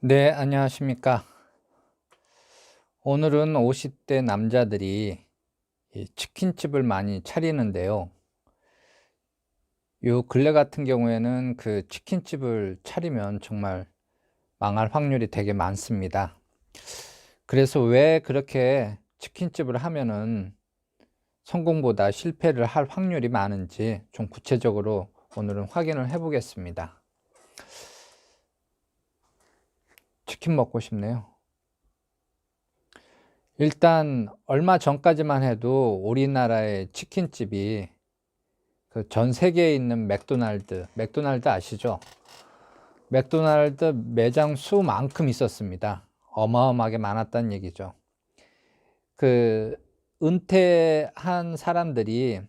네, 안녕하십니까. 오늘은 50대 남자들이 이 치킨집을 많이 차리는데요. 요 근래 같은 경우에는 그 치킨집을 차리면 정말 망할 확률이 되게 많습니다. 그래서 왜 그렇게 치킨집을 하면은 성공보다 실패를 할 확률이 많은지 좀 구체적으로 오늘은 확인을 해 보겠습니다. 치킨 먹고 싶네요. 일단 얼마 전까지만 해도 우리나라의 치킨집이 그 전 세계에 있는 맥도날드 아시죠? 맥도날드 매장 수만큼 있었습니다. 어마어마하게 많았다는 얘기죠. 그 은퇴한 사람들이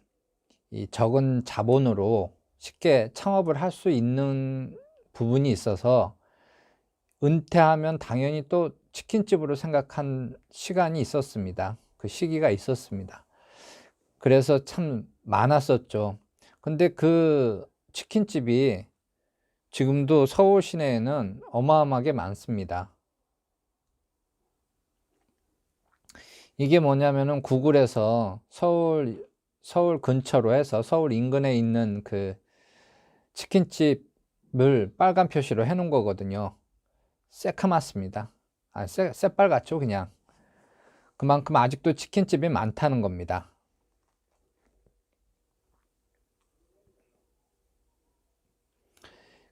이 적은 자본으로 쉽게 창업을 할 수 있는 부분이 있어서 은퇴하면 당연히 또 치킨집으로 생각한 시간이 있었습니다. 그 시기가 있었습니다. 그래서 참 많았었죠. 근데 그 치킨집이 지금도 서울 시내에는 어마어마하게 많습니다. 이게 뭐냐면은 구글에서 서울 근처로 해서 서울 인근에 있는 그 치킨집을 빨간 표시로 해 놓은 거거든요. 새카맣습니다. 새빨갛죠, 그냥. 그만큼 아직도 치킨집이 많다는 겁니다.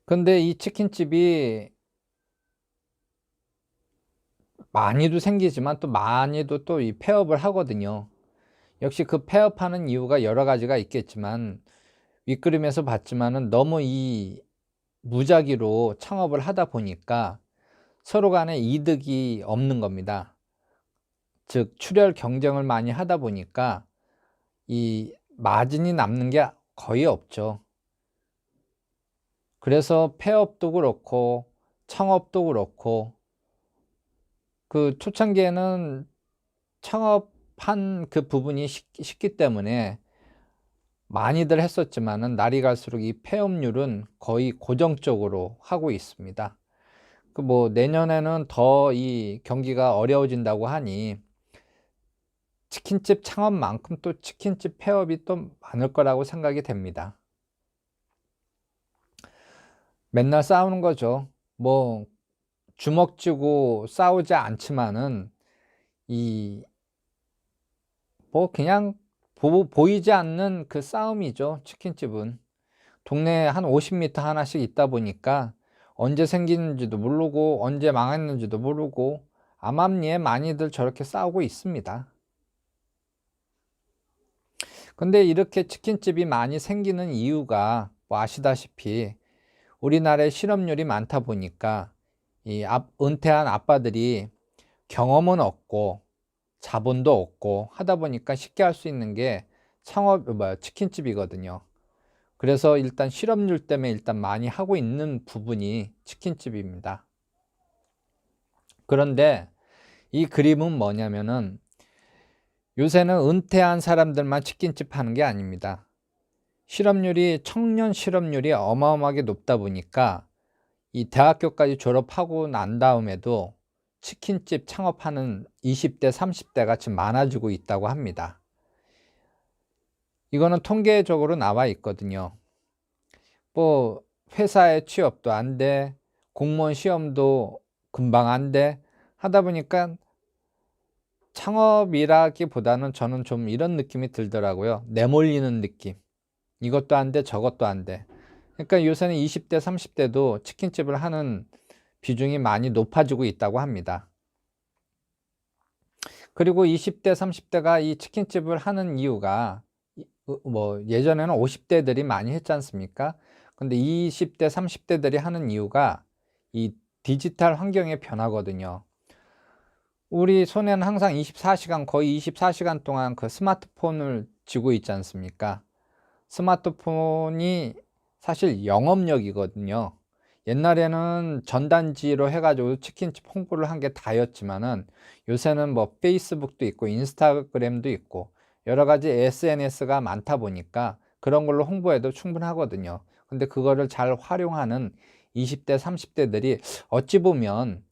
근데 이 치킨집이 많이도 생기지만 또 많이도 또 이 폐업을 하거든요. 역시 그 폐업하는 이유가 여러 가지가 있겠지만 윗그림에서 봤지만은 너무 이 무작위로 창업을 하다 보니까 서로 간에 이득이 없는 겁니다. 즉 출혈 경쟁을 많이 하다 보니까 이 마진이 남는 게 거의 없죠. 그래서 폐업도 그렇고 창업도 그렇고 그 초창기에는 창업한 그 부분이 쉽기 때문에 많이들 했었지만은 날이 갈수록 이 폐업률은 거의 고정적으로 하고 있습니다. 그 뭐 내년에는 더 이 경기가 어려워진다고 하니 치킨집 창업만큼 또 치킨집 폐업이 또 많을 거라고 생각이 됩니다. 맨날 싸우는 거죠. 뭐 주먹 쥐고 싸우지 않지만은 이 뭐 그냥 보이지 않는 그 싸움이죠. 치킨집은 동네에 한 50m 하나씩 있다 보니까 언제 생기는지도 모르고 언제 망했는지도 모르고 암암리에 많이들 저렇게 싸우고 있습니다. 근데 이렇게 치킨집이 많이 생기는 이유가 뭐 아시다시피 우리나라에 실업률이 많다 보니까 이 은퇴한 아빠들이 경험은 없고 자본도 없고 하다 보니까 쉽게 할 수 있는 게 치킨집이거든요. 그래서 일단 실업률 때문에 일단 많이 하고 있는 부분이 치킨집입니다. 그런데 이 그림은 뭐냐면은 요새는 은퇴한 사람들만 치킨집 하는 게 아닙니다. 청년 실업률이 어마어마하게 높다 보니까 이 대학교까지 졸업하고 난 다음에도 치킨집 창업하는 20대, 30대가 지금 많아지고 있다고 합니다. 이거는 통계적으로 나와 있거든요. 뭐 회사에 취업도 안 돼, 공무원 시험도 금방 안 돼, 하다 보니까 창업이라기보다는 저는 좀 이런 느낌이 들더라고요. 내몰리는 느낌. 이것도 안 돼, 저것도 안 돼. 그러니까 요새는 20대, 30대도 치킨집을 하는 비중이 많이 높아지고 있다고 합니다. 그리고 20대, 30대가 이 치킨집을 하는 이유가 뭐 예전에는 50대들이 많이 했지 않습니까? 근데 20대, 30대들이 하는 이유가 이 디지털 환경의 변화거든요. 우리 손에는 항상 24시간, 거의 24시간 동안 그 스마트폰을 쥐고 있지 않습니까? 스마트폰이 사실 영업력이거든요. 옛날에는 전단지로 해가지고 치킨집 홍보를 한 게 다였지만은 요새는 뭐 페이스북도 있고 인스타그램도 있고 여러 가지 SNS가 많다 보니까 그런 걸로 홍보해도 충분하거든요. 근데 그거를 잘 활용하는 20대, 30대들이 어찌 보면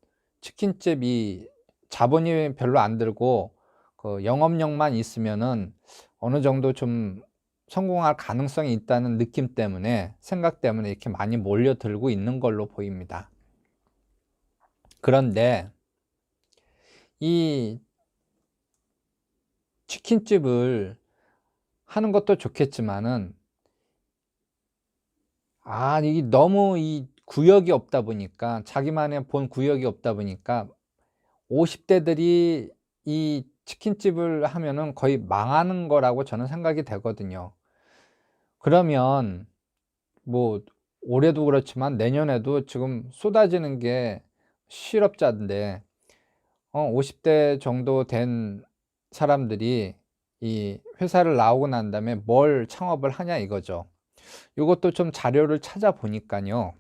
치킨집이 자본이 별로 안 들고 그 영업력만 있으면은 어느 정도 좀 성공할 가능성이 있다는 느낌 때문에, 생각 때문에 이렇게 많이 몰려들고 있는 걸로 보입니다. 그런데 이 치킨집을 하는 것도 좋겠지만은, 이게 너무 이 구역이 없다 보니까, 자기만의 본 구역이 없다 보니까 50대들이 이 치킨집을 하면은 거의 망하는 거라고 저는 생각이 되거든요. 그러면 뭐 올해도 그렇지만 내년에도 지금 쏟아지는 게 실업자인데, 50대 정도 된 사람들이 이 회사를 나오고 난 다음에 뭘 창업을 하냐 이거죠. 요것도 좀 자료를 찾아보니까요,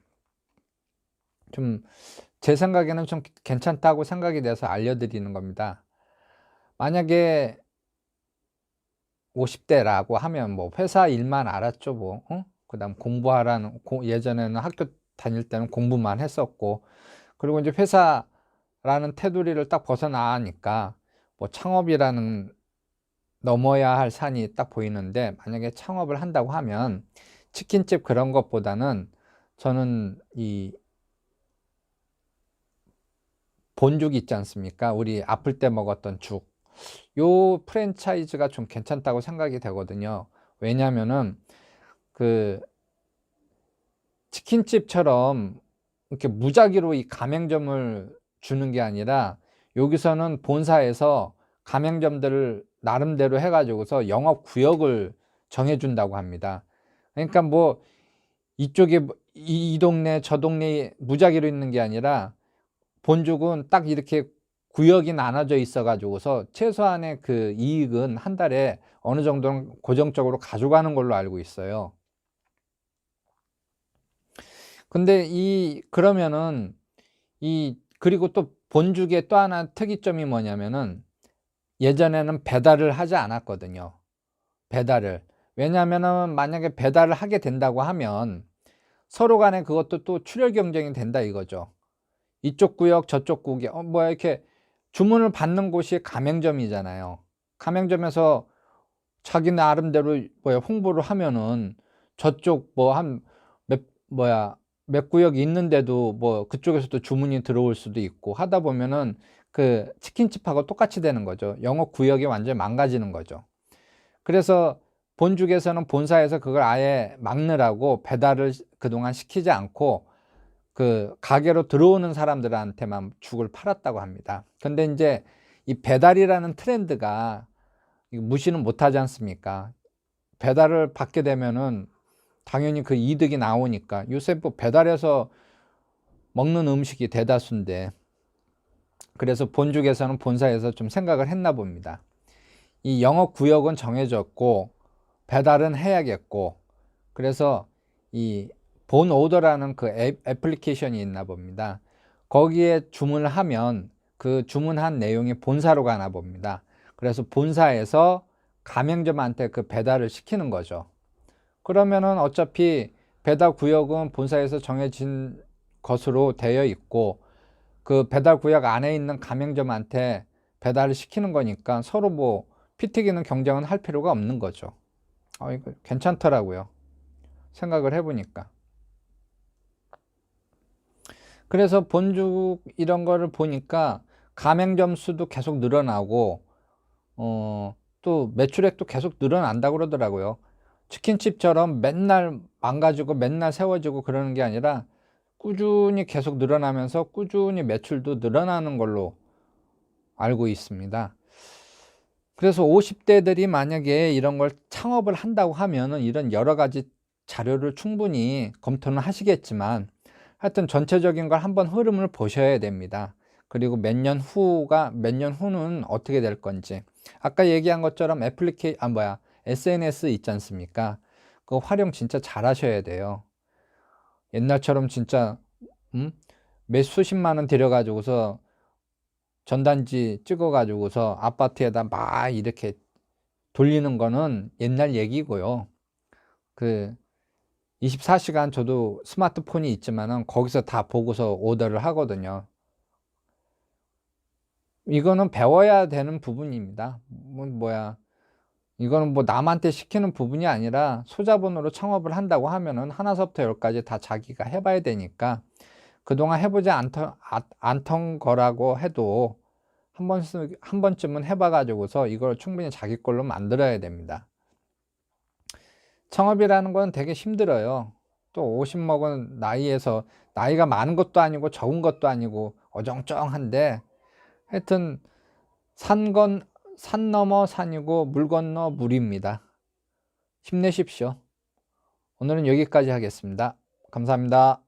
좀 제 생각에는 좀 괜찮다고 생각이 돼서 알려드리는 겁니다. 만약에 50대라고 하면 뭐 회사 일만 알았죠, 뭐. 그다음 공부하라는, 예전에는 학교 다닐 때는 공부만 했었고, 그리고 이제 회사라는 테두리를 딱 벗어나니까 뭐 창업이라는 넘어야 할 산이 딱 보이는데, 만약에 창업을 한다고 하면 치킨집 그런 것보다는 저는 이 본죽 있지 않습니까? 우리 아플 때 먹었던 죽. 요 프랜차이즈가 좀 괜찮다고 생각이 되거든요. 왜냐면은 그 치킨집처럼 이렇게 무작위로 이 가맹점을 주는 게 아니라, 여기서는 본사에서 가맹점들을 나름대로 해가지고서 영업 구역을 정해준다고 합니다. 그러니까 뭐 이쪽에 이 동네 저 동네에 무작위로 있는 게 아니라, 본죽은 딱 이렇게 구역이 나눠져 있어 가지고서 최소한의 그 이익은 한 달에 어느 정도는 고정적으로 가져가는 걸로 알고 있어요. 근데 그러면은 그리고 또 본죽의 또 하나 특이점이 뭐냐면은, 예전에는 배달을 하지 않았거든요. 배달을. 왜냐하면은 만약에 배달을 하게 된다고 하면 서로 간에 그것도 또 출혈 경쟁이 된다 이거죠. 이쪽 구역 저쪽 구역, 뭐야, 이렇게 주문을 받는 곳이 가맹점이잖아요. 가맹점에서 자기 나름대로 뭐야 홍보를 하면은, 저쪽 뭐 한 몇 구역이 있는데도 뭐 그쪽에서도 주문이 들어올 수도 있고 하다 보면은 그 치킨집하고 똑같이 되는 거죠. 영업 구역이 완전히 망가지는 거죠. 그래서 본죽에서는 본사에서 그걸 아예 막느라고 배달을 그동안 시키지 않고 그 가게로 들어오는 사람들한테만 죽을 팔았다고 합니다. 근데 이제 이 배달이라는 트렌드가 무시는 못하지 않습니까? 배달을 받게 되면은 당연히 그 이득이 나오니까. 요새 뭐 배달해서 먹는 음식이 대다수인데, 그래서 본죽에서는 본사에서 좀 생각을 했나 봅니다. 이 영업 구역은 정해졌고 배달은 해야겠고, 그래서 이 본 오더라는 그 애플리케이션이 있나 봅니다. 거기에 주문을 하면 그 주문한 내용이 본사로 가나 봅니다. 그래서 본사에서 가맹점한테 그 배달을 시키는 거죠. 그러면은 어차피 배달 구역은 본사에서 정해진 것으로 되어 있고, 그 배달 구역 안에 있는 가맹점한테 배달을 시키는 거니까 서로 뭐 피 튀기는 경쟁은 할 필요가 없는 거죠. 이거 괜찮더라고요. 생각을 해보니까. 그래서 본죽 이런 거를 보니까 가맹점 수도 계속 늘어나고, 또 매출액도 계속 늘어난다고 그러더라고요. 치킨집처럼 맨날 망가지고 맨날 세워지고 그러는 게 아니라 꾸준히 계속 늘어나면서 꾸준히 매출도 늘어나는 걸로 알고 있습니다. 그래서 50대들이 만약에 이런 걸 창업을 한다고 하면은 이런 여러 가지 자료를 충분히 검토는 하시겠지만, 하여튼 전체적인 걸 한번 흐름을 보셔야 됩니다. 그리고 몇 년 후는 어떻게 될 건지. 아까 얘기한 것처럼 SNS 있지 않습니까? 그거 활용 진짜 잘 하셔야 돼요. 옛날처럼 진짜, 몇 수십만 원 들여가지고서 전단지 찍어가지고서 아파트에다 막 이렇게 돌리는 거는 옛날 얘기고요. 그 24시간 저도 스마트폰이 있지만은 거기서 다 보고서 오더를 하거든요. 이거는 배워야 되는 부분입니다. 이거는 뭐 남한테 시키는 부분이 아니라 소자본으로 창업을 한다고 하면은 하나서부터 열까지 다 자기가 해봐야 되니까 그동안 해보지 않던 거라고 해도 한 번쯤은 해봐가지고서 이걸 충분히 자기 걸로 만들어야 됩니다. 창업이라는 건 되게 힘들어요. 또 50 먹은 나이에서, 나이가 많은 것도 아니고 적은 것도 아니고 어정쩡한데, 하여튼 산 넘어 산이고 물 건너 물입니다. 힘내십시오. 오늘은 여기까지 하겠습니다. 감사합니다.